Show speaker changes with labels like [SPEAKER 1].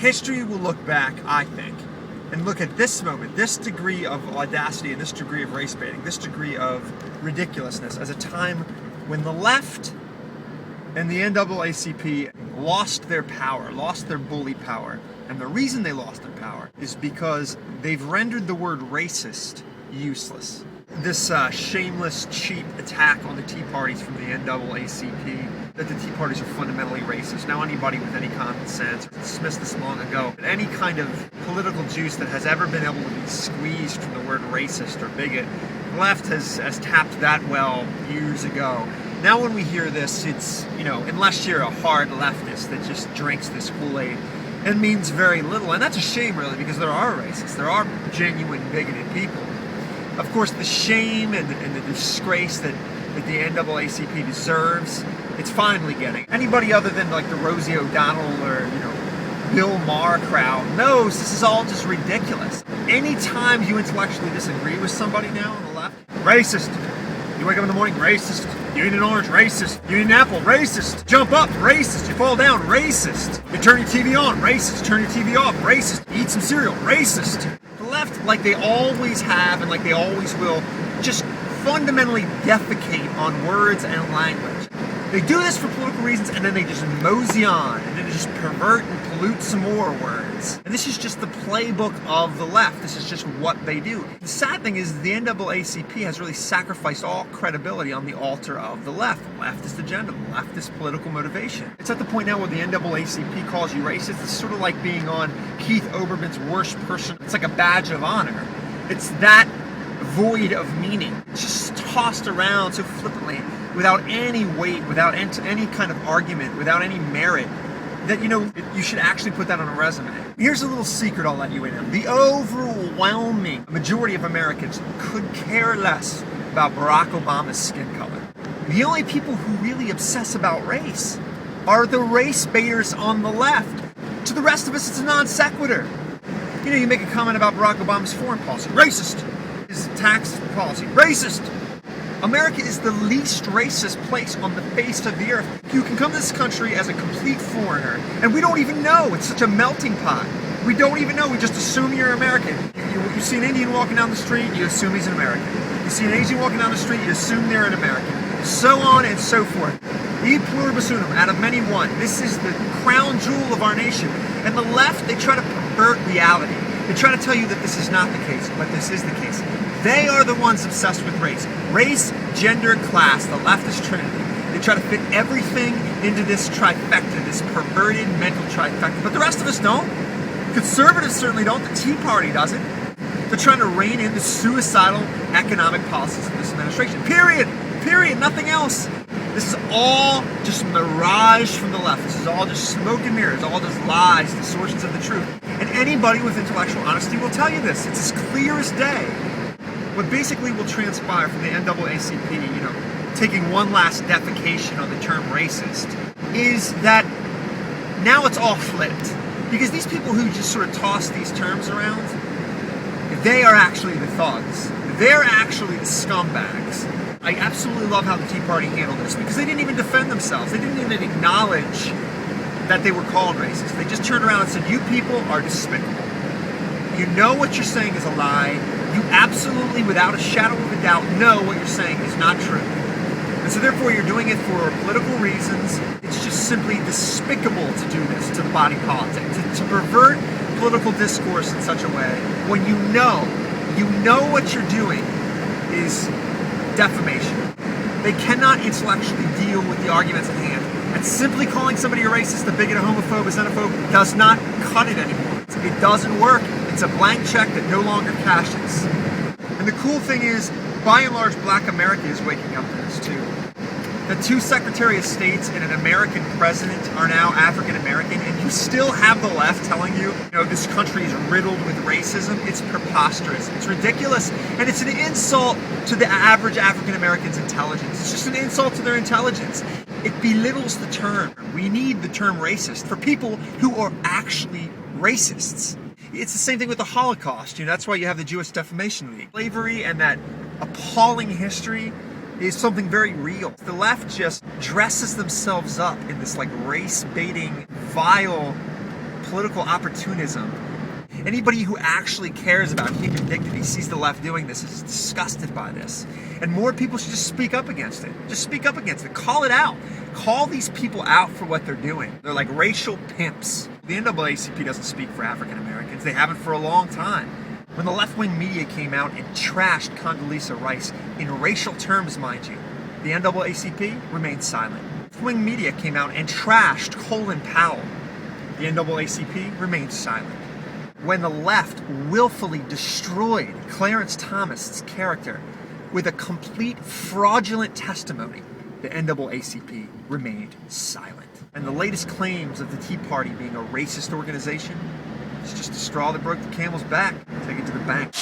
[SPEAKER 1] History will look back, I think, and look at this moment, this degree of audacity and this degree of race baiting, this degree of ridiculousness as a time when the left and the NAACP lost their power, lost their bully power. And the reason they lost their power is because they've rendered the word racist useless. This shameless, cheap attack on the Tea Parties from the NAACP, that the Tea Parties are fundamentally racist. Now anybody with any common sense dismissed this long ago. But any kind of political juice that has ever been able to be squeezed from the word racist or bigot, the left has tapped that well years ago. Now when we hear this, it's, unless you're a hard leftist that just drinks this Kool-Aid, it means very little. And that's a shame, really, because there are racists. There are genuine, bigoted people. Of course, the shame and the disgrace that the NAACP deserves, it's finally getting. Anybody other than like the Rosie O'Donnell or, Bill Maher crowd knows this is all just ridiculous. Anytime you intellectually disagree with somebody now on the left, racist. You wake up in the morning, racist. You eat an orange, racist. You eat an apple, racist. Jump up, racist. You fall down, racist. You turn your TV on, racist. Turn your TV off, racist. You eat some cereal, racist. The left, like they always have and like they always will, just fundamentally defecate on words and language. They do this for political reasons and then they just mosey on and then they just pervert and pollute some more words. And this is just the playbook of the left. This is just what they do. The sad thing is the NAACP has really sacrificed all credibility on the altar of the left. The leftist agenda, the leftist political motivation. It's at the point now where the NAACP calls you racist. It's sort of like being on Keith Olbermann's worst person. It's like a badge of honor. It's that void of meaning. It's just tossed around so flippantly, without any weight, without any kind of argument, without any merit, that, you should actually put that on a resume. Here's a little secret I'll let you in on. The overwhelming majority of Americans could care less about Barack Obama's skin color. The only people who really obsess about race are the race baiters on the left. To the rest of us, it's a non sequitur. You make a comment about Barack Obama's foreign policy. Racist. His tax policy. Racist. America is the least racist place on the face of the earth. You can come to this country as a complete foreigner, and we don't even know. It's such a melting pot. We don't even know. We just assume you're American. You see an Indian walking down the street, you assume he's an American. You see an Asian walking down the street, you assume they're an American. So on and so forth. E pluribus unum, out of many one. This is the crown jewel of our nation. And the left, they try to pervert reality. They try to tell you that this is not the case, but this is the case. They are the ones obsessed with race. Race, gender, class, the leftist trinity. They try to fit everything into this trifecta, this perverted mental trifecta. But the rest of us don't. Conservatives certainly don't. The Tea Party doesn't. They're trying to rein in the suicidal economic policies of this administration. Period. Nothing else. This is all just mirage from the left. This is all just smoke and mirrors, all just lies, distortions of the truth. And anybody with intellectual honesty will tell you this. It's as clear as day. What basically will transpire from the NAACP, taking one last defecation on the term racist, is that now it's all flipped. Because these people who just sort of toss these terms around, they are actually the thugs. They're actually the scumbags. I absolutely love how the Tea Party handled this because they didn't even defend themselves. They didn't even acknowledge that they were called racist. They just turned around and said, you people are despicable. You know what you're saying is a lie. You absolutely, without a shadow of a doubt, know what you're saying is not true. And so therefore you're doing it for political reasons. It's just simply despicable to do this to the body politic, to pervert political discourse in such a way when you know what you're doing is defamation. They cannot intellectually deal with the arguments at hand. And simply calling somebody a racist, a bigot, a homophobe, a xenophobe does not cut it anymore. It doesn't work. It's a blank check that no longer cashes. And the cool thing is, by and large, Black America is waking up to this too. The two Secretary of States and an American president are now African American, and you still have the left telling you, this country is riddled with racism. It's preposterous. It's ridiculous. And it's an insult to the average African American's intelligence. It's just an insult to their intelligence. It belittles the term. We need the term racist for people who are actually racists. It's the same thing with the Holocaust. That's why you have the Jewish Defamation League. Slavery and that appalling history is something very real. The left just dresses themselves up in this race-baiting, vile political opportunism. Anybody who actually cares about human dignity sees the left doing this, is disgusted by this. And more people should just speak up against it. Just speak up against it. Call it out. Call these people out for what they're doing. They're like racial pimps. The NAACP doesn't speak for African Americans. They haven't for a long time. When the left-wing media came out and trashed Condoleezza Rice, in racial terms, mind you, the NAACP remained silent. Left-wing media came out and trashed Colin Powell. The NAACP remained silent. When the left willfully destroyed Clarence Thomas's character with a complete fraudulent testimony, the NAACP remained silent. And the latest claims of the Tea Party being a racist organization is just a straw that broke the camel's back. Take it to the bank.